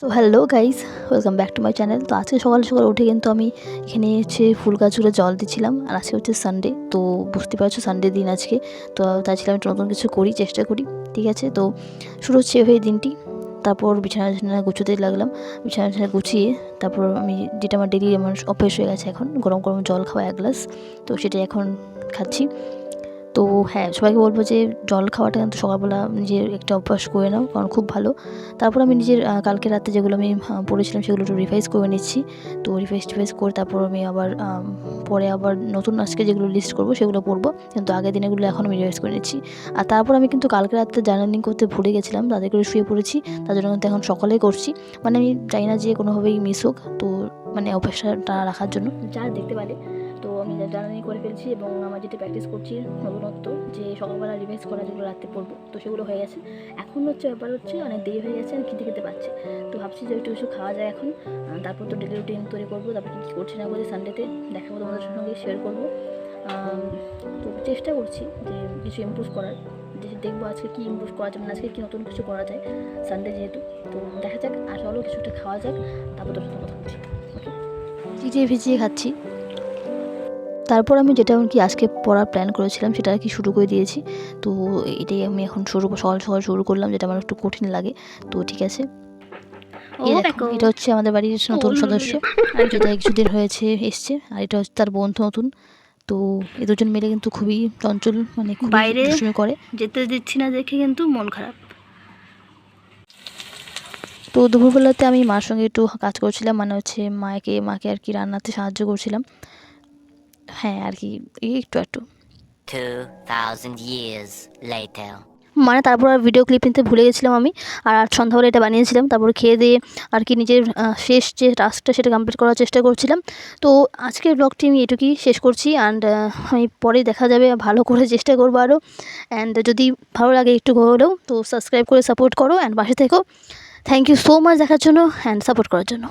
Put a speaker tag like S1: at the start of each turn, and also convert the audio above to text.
S1: So hello guys, welcome back to my channel. তো আজকে সকাল সকাল উঠে কিন্তু আমি এখানে ফুল গাছগুলো জল দিচ্ছিলাম। আর আজকে হচ্ছে সানডে, তো বুঝতে পারছো সানডে দিন আজকে। তো চাইছিলাম একটু নতুন কিছু করি, চেষ্টা করি। ঠিক আছে, তো শুরু হচ্ছে এভাবে দিনটি। তারপর বিছানা গুছোতে লাগলাম। বিছানা গুছিয়ে তারপর আমি যেটা আমার ডেলি আমার অভ্যেস হয়ে গেছে এখন, গরম গরম জল খাওয়া 1 গ্লাস। তো সেটাই এখন খাচ্ছি। তো হ্যাঁ, সবাইকে বলবো যে জল খাওয়াটা কিন্তু সকালবেলা নিজের একটা অভ্যাস করে নাও, কারণ খুব ভালো। তারপর আমি নিজের কালকে রাতে যেগুলো আমি পড়েছিলাম সেগুলো একটু রিভাইজ করে নিচ্ছি। তো রিভাইজ করে তারপর আমি আবার পরে আবার নতুন আজকে যেগুলো লিস্ট করবো সেগুলো পড়বো, কিন্তু আগের দিনেগুলো এখন আমি রিভাইজ করে নিচ্ছি। আর তারপর আমি কিন্তু কালকে রাতে জার্নালিং করতে ভুলে গেছিলাম, তাদের করে শুয়ে পড়েছি। তার জন্য কিন্তু এখন সকালেই করছি। মানে আমি চাই না যে কোনোভাবেই মিস হোক, তো মানে অভ্যাসটা রাখার জন্য যারা দেখতে পারে। তো আমি জার্নালিং করে ফেলছি এবং আমার যেটা প্র্যাকটিস করছি নতুনত্ব, যে সকালবেলা রিভাইজ করা যেগুলো রাতে পড়বো, তো সেগুলো হয়ে গেছে। এখন ব্যাপার হচ্ছে অনেক দেরি হয়ে গেছে, আমি খেতে পারছি। তো ভাবছি যে একটু কিছু খাওয়া যায় এখন। তারপর তো ডেলি রুটিন তৈরি করবো, তারপর কী করছি না করছি সানডেতে দেখাবো, তোমাদের সঙ্গে শেয়ার করবো। তো চেষ্টা করছি যে কিছু ইমপ্রুভ করার, যে দেখবো আজকে কী ইমপ্রুভ করা যায়, মানে আজকে কী নতুন কিছু করা যায় সানডে যেহেতু। তো দেখা যাক, আর চলো কিছুটা খাওয়া যাক, তারপর তোর সাথে কথা বলছি। ওকে, ভিজিয়ে খাচ্ছি। তারপর আমি যেটা কি আজকে পড়ার প্ল্যান করেছিলাম সেটা আর কি শুরু করে দিয়েছি। তো এটাই আমি এখন সকাল সকাল শুরু করলাম, যেটা আমার একটু কঠিন লাগে। তো ঠিক আছে, এটা হচ্ছে আমাদের বাড়ির নতুন সদস্য, যেটা কিছুদিন হয়েছে এসছে। আর এটা হচ্ছে তার বন্ধু নতুন। তো এ দুজন মিলে কিন্তু খুবই চঞ্চল, মানে বাইরে দুষ্টুমি করে, যেতে দিচ্ছি না দেখে কিন্তু মন খারাপ। তো দুপুরবেলাতে আমি মার সঙ্গে একটু কাজ করছিলাম, মানে হচ্ছে মাকে আর কি রান্নাতে সাহায্য করছিলাম। হ্যাঁ আর কি, একটু
S2: 2000 years later.
S1: মানে তারপর আর ভিডিও ক্লিপ নিতে ভুলে গেছিলাম আমি। আর আজ সন্ধ্যাবেলা এটা বানিয়েছিলাম। তারপর খেয়ে দিয়ে আর কি নিজের শেষ যে টাস্কটা সেটা কমপ্লিট করার চেষ্টা করছিলাম। তো আজকের ব্লগটি আমি এটুকুই শেষ করছি। অ্যান্ড আমি পরে দেখা যাবে, ভালো করে চেষ্টা করবো আরও। অ্যান্ড যদি ভালো লাগে একটু হলেও, তো সাবস্ক্রাইব করে সাপোর্ট করো অ্যান্ড পাশে থেকো। থ্যাংক ইউ সো মাচ দেখার জন্য অ্যান্ড সাপোর্ট করার জন্য।